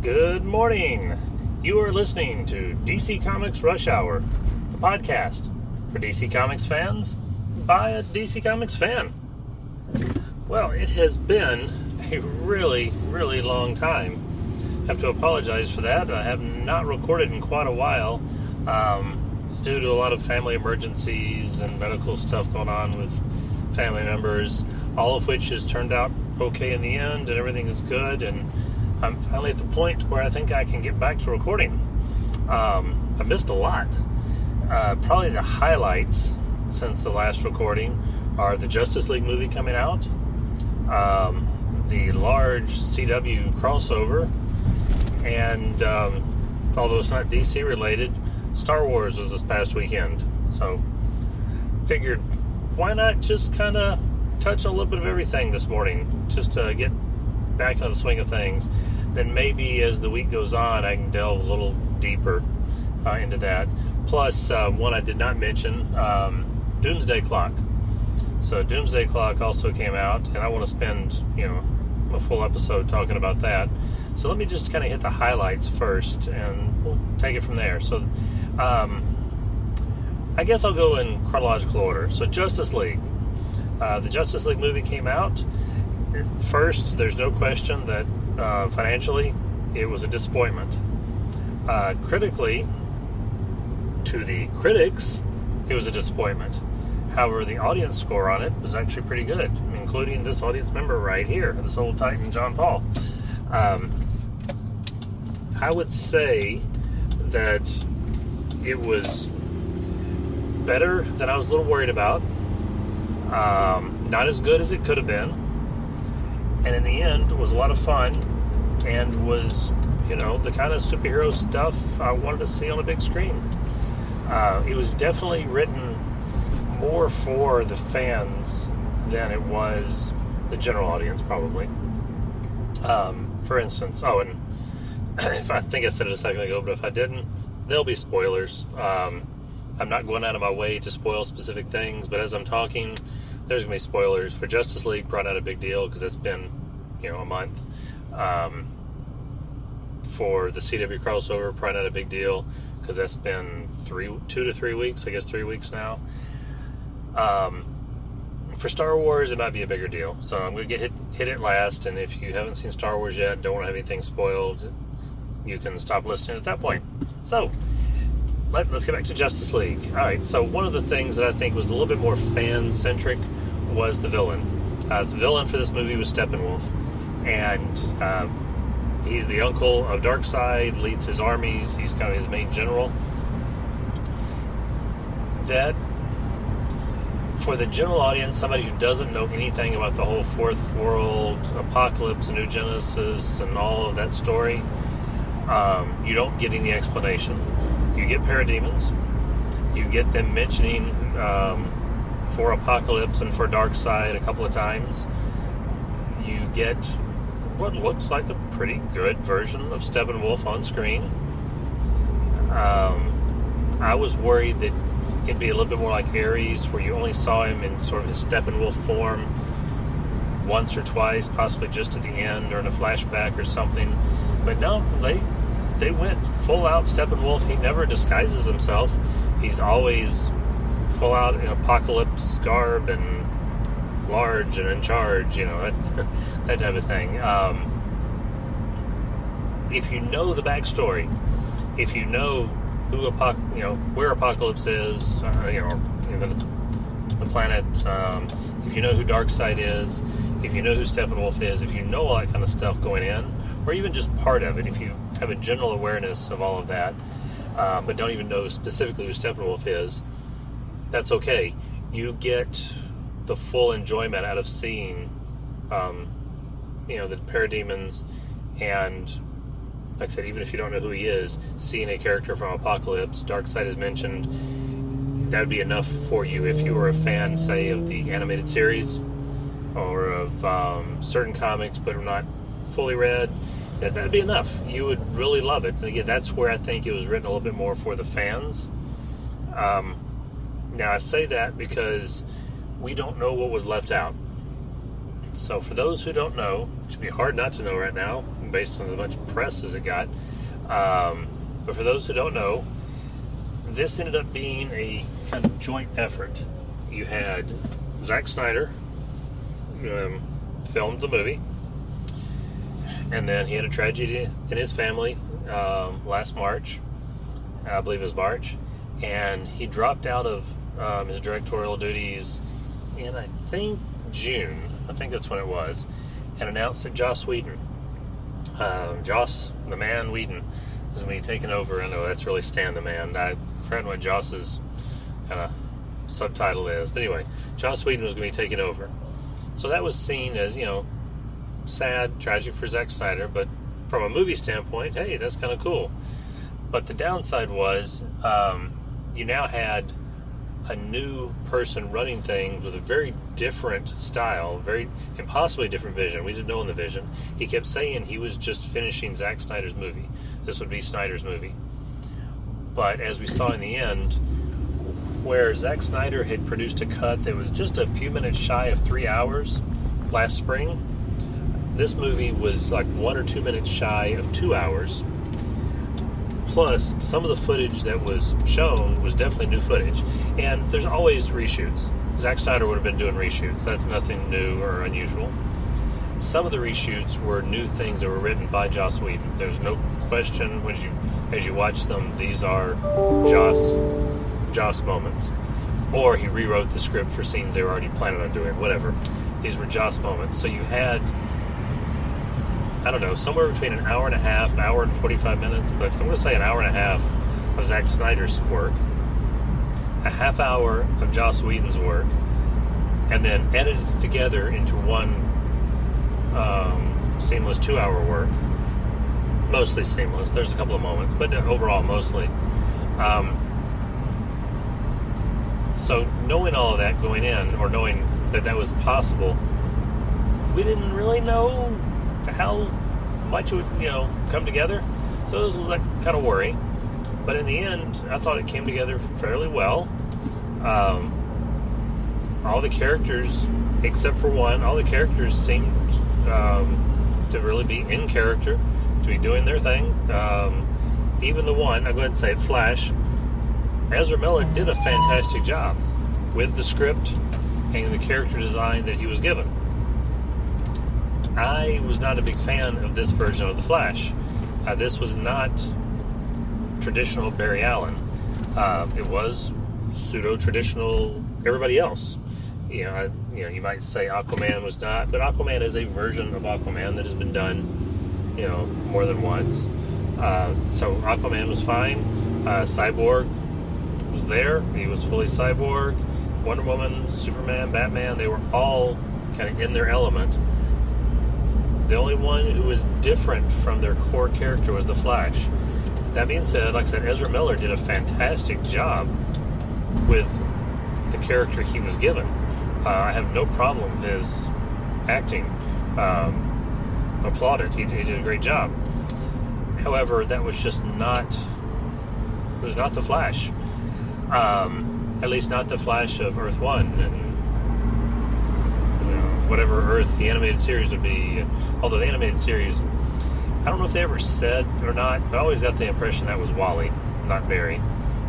Good morning. You are listening to DC Comics Rush Hour, a podcast for DC Comics fans by a DC Comics fan. Well, it has been a really, really long time. I have to apologize for that. I have not recorded in quite a while. It's due to a lot of family emergencies and medical stuff going on with family members, all of which has turned out okay in the end, and everything is good, and I'm finally at the point where I think I can get back to recording. I missed a lot. Probably the highlights since the last recording are the Justice League movie coming out, the large CW crossover, and although it's not DC related, Star Wars was this past weekend. So figured, why not just kind of touch on a little bit of everything this morning, just to get back into the swing of things. Then maybe as the week goes on, I can delve a little deeper into that. Plus, one I did not mention, Doomsday Clock. So Doomsday Clock also came out, and I want to spend, a full episode talking about that. So let me just kind of hit the highlights first, and we'll take it from there. So I guess I'll go in chronological order. So Justice League. The Justice League movie came out. First, there's no question that financially it was a disappointment. Critically, to the critics, it was a disappointment. However, the audience score on it was actually pretty good, including this audience member right here, this old titan, John Paul. I would say that it was better than I was a little worried about. Not as good as it could have been. And in the end, it was a lot of fun and was, the kind of superhero stuff I wanted to see on a big screen. It was definitely written more for the fans than it was the general audience, probably. For instance, and if I think I said it a second ago, but if I didn't, there'll be spoilers. I'm not going out of my way to spoil specific things, but as I'm talking, there's going to be spoilers. For Justice League, probably not a big deal because it's been, a month. For the CW crossover, probably not a big deal because that's been 2 to 3 weeks, I guess 3 weeks now. For Star Wars, it might be a bigger deal. So I'm going to hit it last, and if you haven't seen Star Wars yet, don't want to have anything spoiled, you can stop listening at that point. So, let's get back to Justice League. Alright, so one of the things that I think was a little bit more fan-centric was the villain. The villain for this movie was Steppenwolf. And he's the uncle of Darkseid, leads his armies, he's kind of his main general. That, for the general audience, somebody who doesn't know anything about the whole Fourth World, Apocalypse, New Genesis, and all of that story, you don't get any explanation. You get parademons. You get them mentioning for Apocalypse and for Darkseid a couple of times. You get what looks like a pretty good version of Steppenwolf on screen. I was worried that it'd be a little bit more like Ares, where you only saw him in sort of his Steppenwolf form once or twice, possibly just at the end or in a flashback or something. But no, they went full out Steppenwolf. He never disguises himself. He's always full out in Apocalypse garb and large and in charge, that type of thing. If you know the backstory, if you know who where Apocalypse is, the planet, if you know who Darkseid is, if you know who Steppenwolf is, if you know all that kind of stuff going in, or even just part of it, if you have a general awareness of all of that, but don't even know specifically who Steppenwolf is, that's okay. You get the full enjoyment out of seeing, the parademons, and like I said, even if you don't know who he is, seeing a character from Apocalypse, Darkseid is mentioned, that would be enough for you if you were a fan, say, of the animated series, or of certain comics, but not fully read. That'd be enough. You would really love it. And again, that's where I think it was written a little bit more for the fans. Now, I say that because we don't know what was left out. So for those who don't know, which would be hard not to know right now, based on as much press as it got. But for those who don't know, this ended up being a kind of joint effort. You had Zack Snyder filmed the movie, and then he had a tragedy in his family last March, I believe it was March, and he dropped out of his directorial duties in, I think, June. I think that's when it was, and announced that Joss Whedon, Joss the Man Whedon, is going to be taking over. I know that's really Stan the Man. I forgot what Joss's kind of subtitle is, but anyway, Joss Whedon was going to be taking over. So that was seen as, sad, tragic for Zack Snyder, but from a movie standpoint, hey, that's kind of cool. But the downside was, you now had a new person running things with a very different style, very impossibly different vision. We didn't know in the vision. He kept saying he was just finishing Zack Snyder's movie. This would be Snyder's movie. But as we saw in the end, where Zack Snyder had produced a cut that was just a few minutes shy of 3 hours last spring, this movie was like 1 or 2 minutes shy of 2 hours. Plus, some of the footage that was shown was definitely new footage. And there's always reshoots. Zack Snyder would have been doing reshoots. That's nothing new or unusual. Some of the reshoots were new things that were written by Joss Whedon. There's no question as you watch them, these are Joss moments. Or he rewrote the script for scenes they were already planning on doing, whatever. These were Joss moments. So you had, I don't know, somewhere between an hour and a half, an hour and 45 minutes, but I'm going to say an hour and a half of Zack Snyder's work, a half hour of Joss Whedon's work, and then edited together into one seamless 2-hour work. Mostly seamless. There's a couple of moments, but overall mostly. So knowing all of that going in, or knowing that that was possible, we didn't really know how much it would, come together. So it was like kind of worry. But in the end, I thought it came together fairly well. All the characters, except for one, all the characters seemed to really be in character, to be doing their thing. Even the one, I'll go ahead and say it, Flash, Ezra Miller did a fantastic job with the script and the character design that he was given. I was not a big fan of this version of the Flash. This was not traditional Barry Allen. It was pseudo-traditional everybody else. You might say Aquaman was not, but Aquaman is a version of Aquaman that has been done, more than once. So Aquaman was fine. Cyborg was there. He was fully cyborg. Wonder Woman, Superman, Batman, they were all kind of in their element. The only one who was different from their core character was the Flash. That being said, like I said, Ezra Miller did a fantastic job with the character he was given. I have no problem with his acting. Applauded. He did a great job. However, that was just not the Flash. At least not the Flash of Earth 1 and whatever Earth the animated series would be. Although the animated series, I don't know if they ever said or not, but I always got the impression that was Wally, not Barry.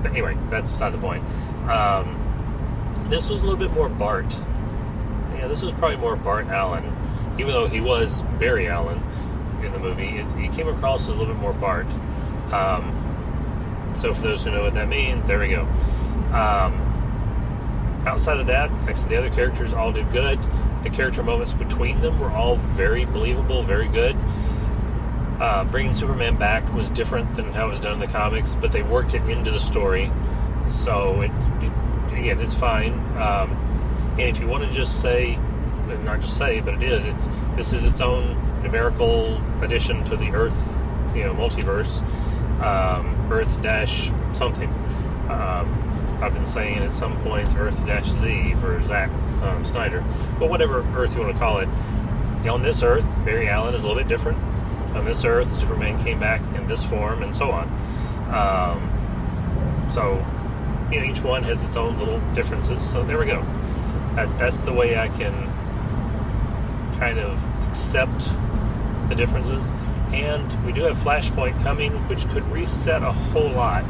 But anyway, that's beside the point. This was a little bit more Bart. Yeah, this was probably more Bart Allen. Even though he was Barry Allen in the movie, he came across as a little bit more Bart. So for those who know what that means, there we go. Outside of that, like I said, the other characters all did good. The character moments between them were all very believable, very good. Bringing Superman back was different than how it was done in the comics, but they worked it into the story. So, again, it's fine. And if you want to just say, not just say, but it is, this is its own numerical addition to the Earth, multiverse, Earth-something. I've been saying at some points Earth-Z for Zack Snyder, but whatever Earth you want to call it. On this Earth, Barry Allen is a little bit different. On this Earth, Superman came back in this form, and so on. So, each one has its own little differences. So there we go. That's the way I can kind of accept the differences. And we do have Flashpoint coming, which could reset a whole lot.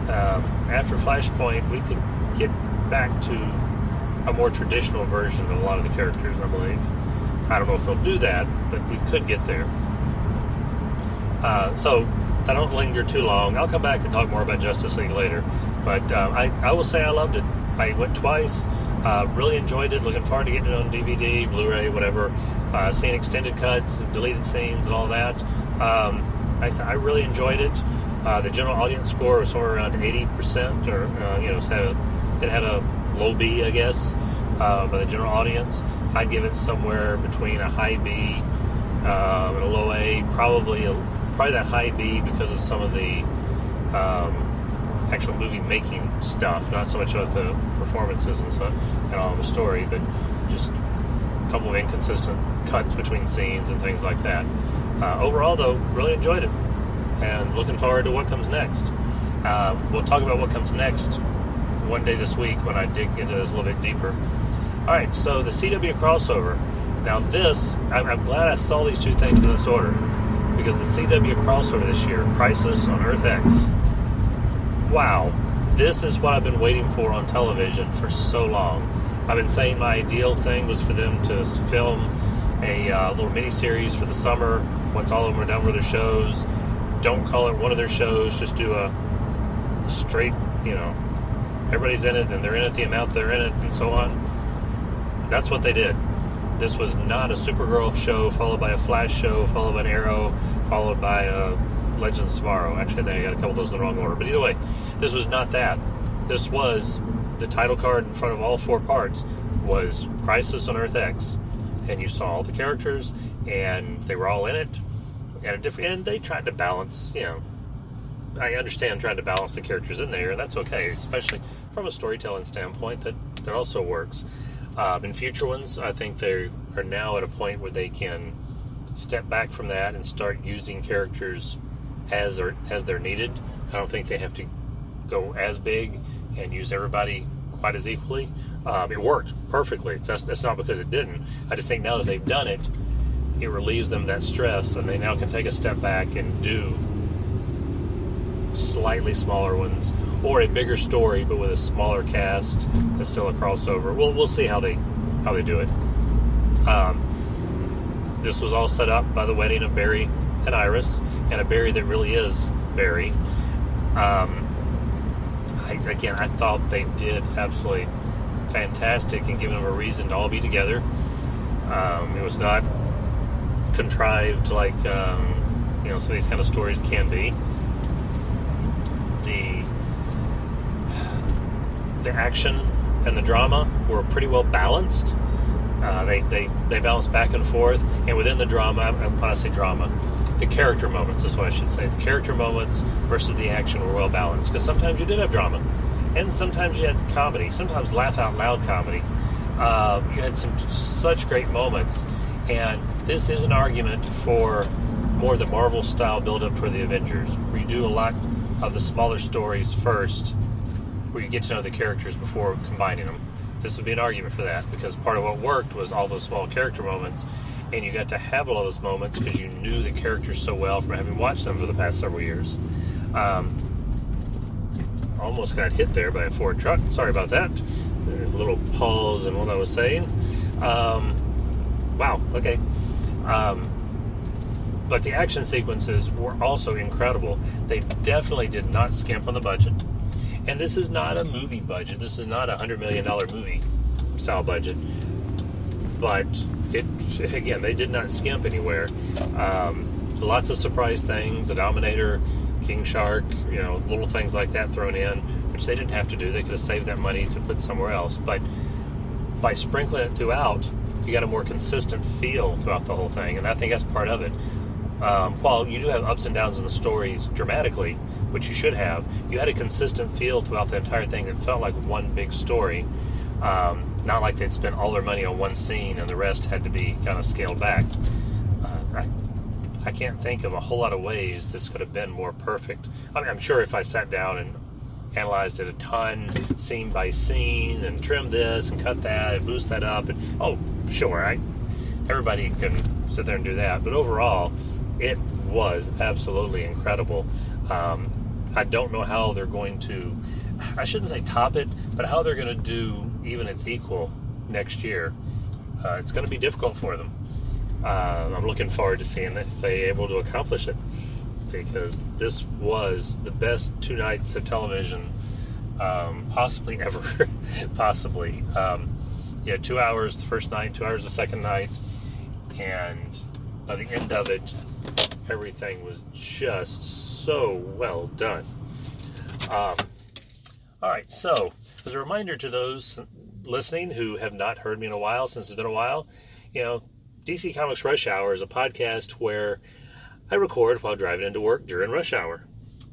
After Flashpoint, we could get back to a more traditional version of a lot of the characters, I believe. I don't know if they'll do that, but we could get there. So I don't linger too long. I'll come back and talk more about Justice League later. But I will say I loved it. I went twice. Really enjoyed it. Looking forward to getting it on DVD, Blu-ray, whatever. Seeing extended cuts, deleted scenes, and all that. I really enjoyed it. The general audience score was somewhere around 80%, or it had a low B, I guess, by the general audience. I'd give it somewhere between a high B and a low A. Probably that high B because of some of the actual movie making stuff, not so much about the performances and stuff and all the story, but just a couple of inconsistent cuts between scenes and things like that. Overall, though, really enjoyed it, and looking forward to what comes next. We'll talk about what comes next one day this week when I dig into this a little bit deeper. All right, so the CW crossover. Now this, I'm glad I saw these two things in this order, because the CW crossover this year, Crisis on Earth X. Wow, this is what I've been waiting for on television for so long. I've been saying my ideal thing was for them to film a little mini-series for the summer once all of them are done with their shows. Don't call it one of their shows, just do a straight, everybody's in it and they're in it the amount they're in it and so on. That's what they did. This was not a Supergirl show followed by a Flash show, followed by an Arrow, followed by Legends Tomorrow. Actually, I think I got a couple of those in the wrong order. But either way, this was not that. This was the title card in front of all four parts was Crisis on Earth X. And you saw all the characters, and they were all in it. And they tried to balance, I understand trying to balance the characters in there, and that's okay, especially from a storytelling standpoint, that also works. In future ones, I think they are now at a point where they can step back from that and start using characters as they're needed. I don't think they have to go as big and use everybody quite as equally. It worked perfectly. That's not because it didn't. I just think now that they've done it, it relieves them that stress, and they now can take a step back and do slightly smaller ones, or a bigger story but with a smaller cast that's still a crossover. We'll see how they do it. This was all set up by the wedding of Barry and Iris, and a Barry that really is Barry. I thought they did absolutely fantastic in giving them a reason to all be together. It was not contrived like some of these kind of stories can be. The action and the drama were pretty well balanced. They bounced back and forth, and within the drama, when I say drama, the character moments is what I should say. The character moments versus the action were well balanced, because sometimes you did have drama, and sometimes you had comedy, sometimes laugh out loud comedy. You had such great moments, and this is an argument for more the Marvel style build up toward the Avengers, where you do a lot of the smaller stories first, where you get to know the characters before combining them. This would be an argument for that, because part of what worked was all those small character moments, and you got to have all those moments because you knew the characters so well from having watched them for the past several years. Almost got hit there by a Ford truck. Sorry about that. A little pause in what I was saying. Wow, okay. But the action sequences were also incredible. They definitely did not skimp on the budget. And this is not a movie budget. This is not a $100 million movie style budget. But again, they did not skimp anywhere. Lots of surprise things. The Dominator, King Shark, little things like that thrown in, which they didn't have to do. They could have saved that money to put somewhere else. But by sprinkling it throughout, you got a more consistent feel throughout the whole thing. And I think that's part of it. While you do have ups and downs in the stories dramatically, which you should have, you had a consistent feel throughout the entire thing that felt like one big story. Not like they'd spent all their money on one scene and the rest had to be kind of scaled back. I can't think of a whole lot of ways this could have been more perfect. I mean, I'm sure if I sat down and analyzed it a ton, scene by scene, and trimmed this and cut that and boost that up, and everybody can sit there and do that. But overall, it was absolutely incredible. I don't know how they're going to, I shouldn't say top it, but how they're going to do even its equal next year. It's going to be difficult for them. I'm looking forward to seeing if they're able to accomplish it, because this was the best 2 nights of television possibly ever. Possibly. 2 hours the first night, 2 hours the second night, and by the end of it, everything was just so well done. All right, so as a reminder to those listening who have not heard me in a while, since it's been a while, DC Comics Rush Hour is a podcast where I record while driving into work during rush hour.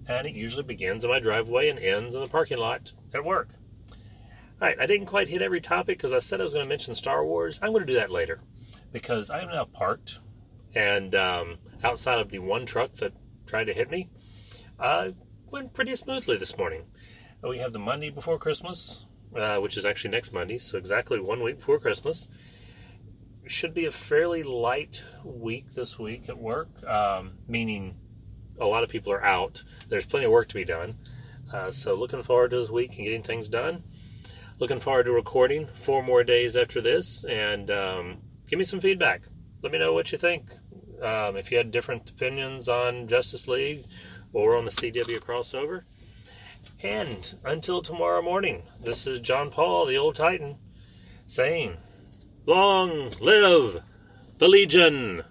And it usually begins in my driveway and ends in the parking lot at work. All right, I didn't quite hit every topic because I said I was going to mention Star Wars. I'm going to do that later because I am now parked, and outside of the one truck that tried to hit me, went pretty smoothly this morning. We have the Monday before Christmas, which is actually next Monday, so exactly 1 week before Christmas. Should be a fairly light week this week at work, meaning a lot of people are out. There's plenty of work to be done. So looking forward to this week and getting things done. Looking forward to recording 4 more days after this, and give me some feedback. Let me know what you think. If you had different opinions on Justice League or on the CW crossover. And until tomorrow morning, this is John Paul, the old Titan, saying, long live the Legion!